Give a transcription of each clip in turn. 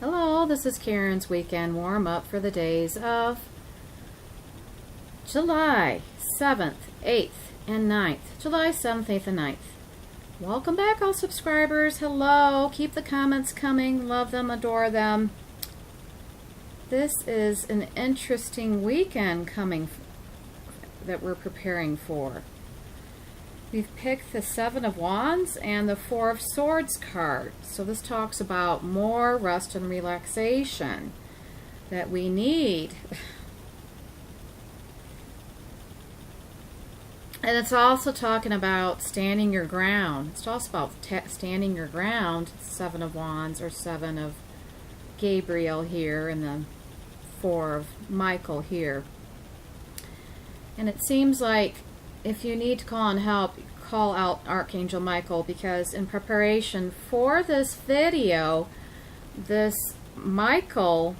Hello, this is Karen's weekend warm-up for the days of July 7th, 8th, and 9th. July 7th, 8th, and 9th. Welcome back, all subscribers. Hello. Keep the comments coming. Love them, adore them. This is an interesting weekend coming that we're preparing for. We've picked the Seven of Wands and the Four of Swords card. So this talks about more rest and relaxation that we need. And it's also talking about standing your ground. It's also about standing your ground. Seven of Wands or Seven of Gabriel here and the Four of Michael here. And it seems like if you need to call on help, call out Archangel Michael, because in preparation for this video, this Michael,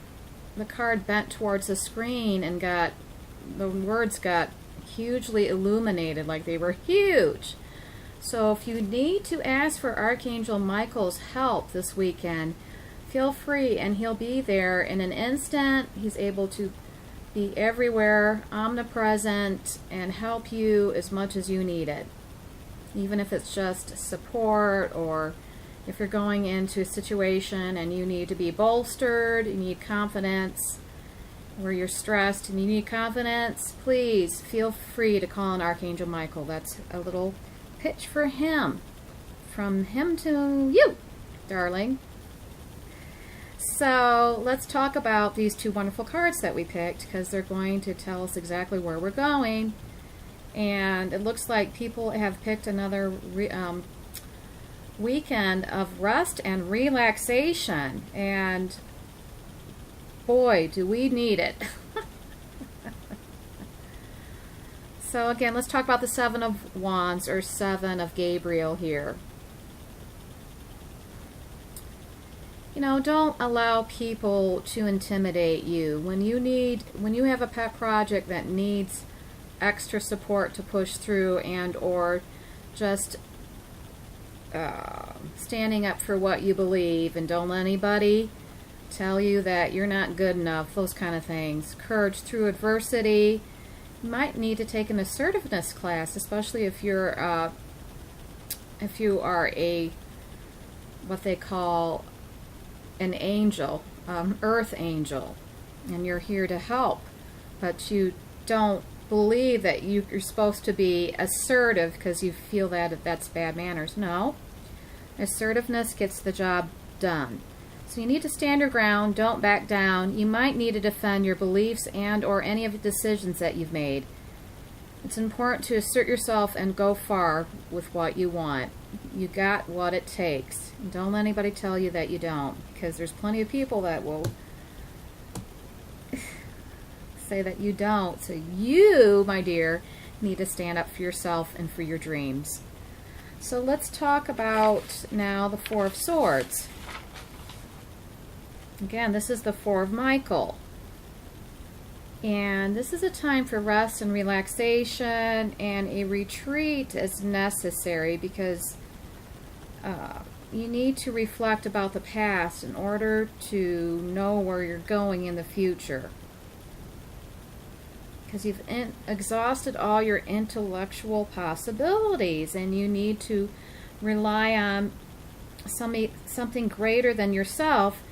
the card bent towards the screen and the words got hugely illuminated, like they were huge. So if you need to ask for Archangel Michael's help this weekend, feel free, and he'll be there in an instant. He's able to be everywhere, omnipresent, and help you as much as you need it. Even if it's just support, or if you're going into a situation and you need to be bolstered, you need confidence, or you're stressed and you need confidence, please feel free to call on Archangel Michael. That's a little pitch for him. From him to you, darling. So let's talk about these two wonderful cards that we picked, because they're going to tell us exactly where we're going. And it looks like people have picked another weekend of rest and relaxation. And boy, do we need it. So again, let's talk about the Seven of Wands or Seven of Gabriel here. You know, don't allow people to intimidate you. When you have a pet project that needs extra support to push through, and or just standing up for what you believe, and don't let anybody tell you that you're not good enough, those kind of things. Courage through adversity. You might need to take an assertiveness class, especially if you are a what they call an angel, earth angel, and you're here to help, but you don't believe that you're supposed to be assertive because you feel that that's bad manners. No, assertiveness gets the job done. So you need to stand your ground, don't back down. You might need to defend your beliefs and or any of the decisions that you've made. It's important to assert yourself and go far with what you want. You got what it takes. Don't let anybody tell you that you don't, because there's plenty of people that will say that you don't. So you, my dear, need to stand up for yourself and for your dreams. So let's talk about now the Four of Swords. Again, this is the Four of Michael. And this is a time for rest and relaxation, and a retreat is necessary, because you need to reflect about the past in order to know where you're going in the future. Because you've exhausted all your intellectual possibilities, and you need to rely on something greater than yourself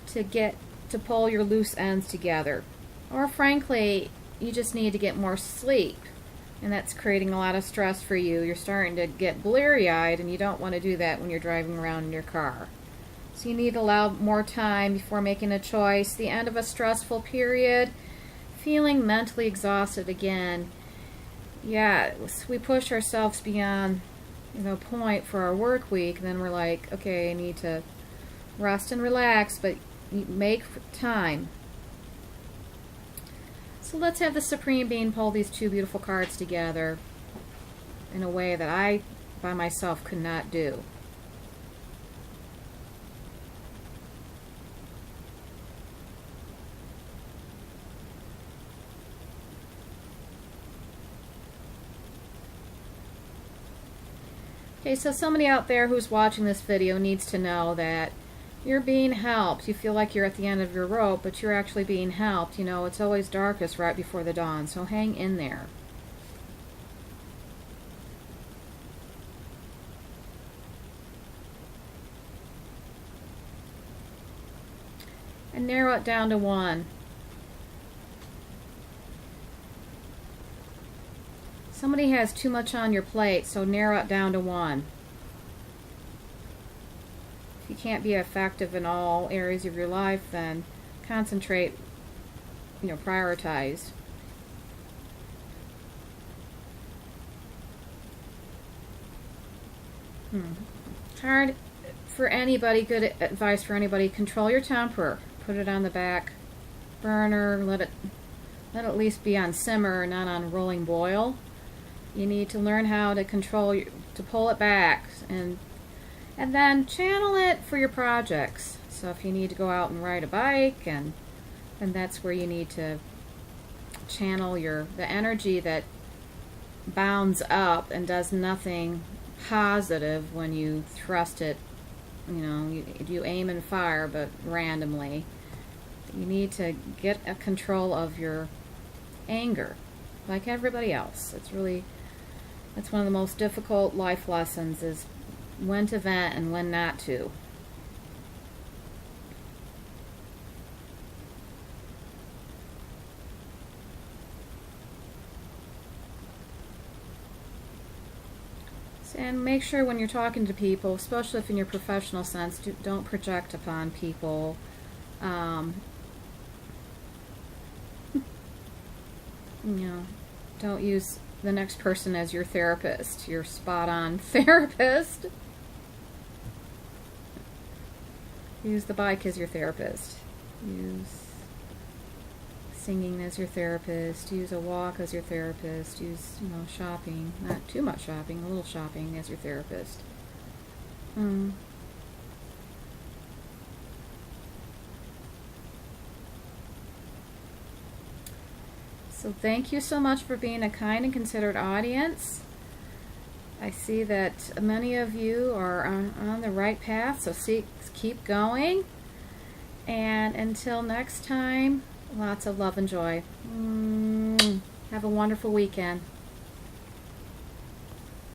to pull your loose ends together. Or frankly, you just need to get more sleep, and that's creating a lot of stress for you. You're starting to get bleary-eyed, and you don't want to do that when you're driving around in your car. So you need to allow more time before making a choice. The end of a stressful period, feeling mentally exhausted again. Yeah, we push ourselves beyond point for our work week, and then we're like, okay, I need to rest and relax, but make time. So let's have the Supreme Being pull these two beautiful cards together in a way that I, by myself, could not do. Okay, so somebody out there who's watching this video needs to know that You're being helped. You feel like you're at the end of your rope, but you're actually being helped. You know, it's always darkest right before the dawn, so hang in there. And narrow it down to 1. Somebody has too much on your plate, so narrow it down to 1. If you can't be effective in all areas of your life, then concentrate, prioritize. Hard for anybody, good advice for anybody, control your temper. Put it on the back burner, let it at least be on simmer, not on rolling boil. You need to learn how to to pull it back, and then channel it for your projects. So if you need to go out and ride a bike, then that's where you need to channel the energy that bounds up and does nothing positive when you thrust it. You aim and fire, but randomly. You need to get a control of your anger, like everybody else. That's one of the most difficult life lessons, is when to vent and when not to. And make sure when you're talking to people, especially if in your professional sense, don't project upon people. Don't use the next person as your therapist, your spot-on therapist. Use the bike as your therapist. Use singing as your therapist. Use a walk as your therapist. Use, shopping, not too much shopping, a little shopping as your therapist. So thank you so much for being a kind and considerate audience. I see that many of you are on the right path, so keep going. And until next time, lots of love and joy. Have a wonderful weekend.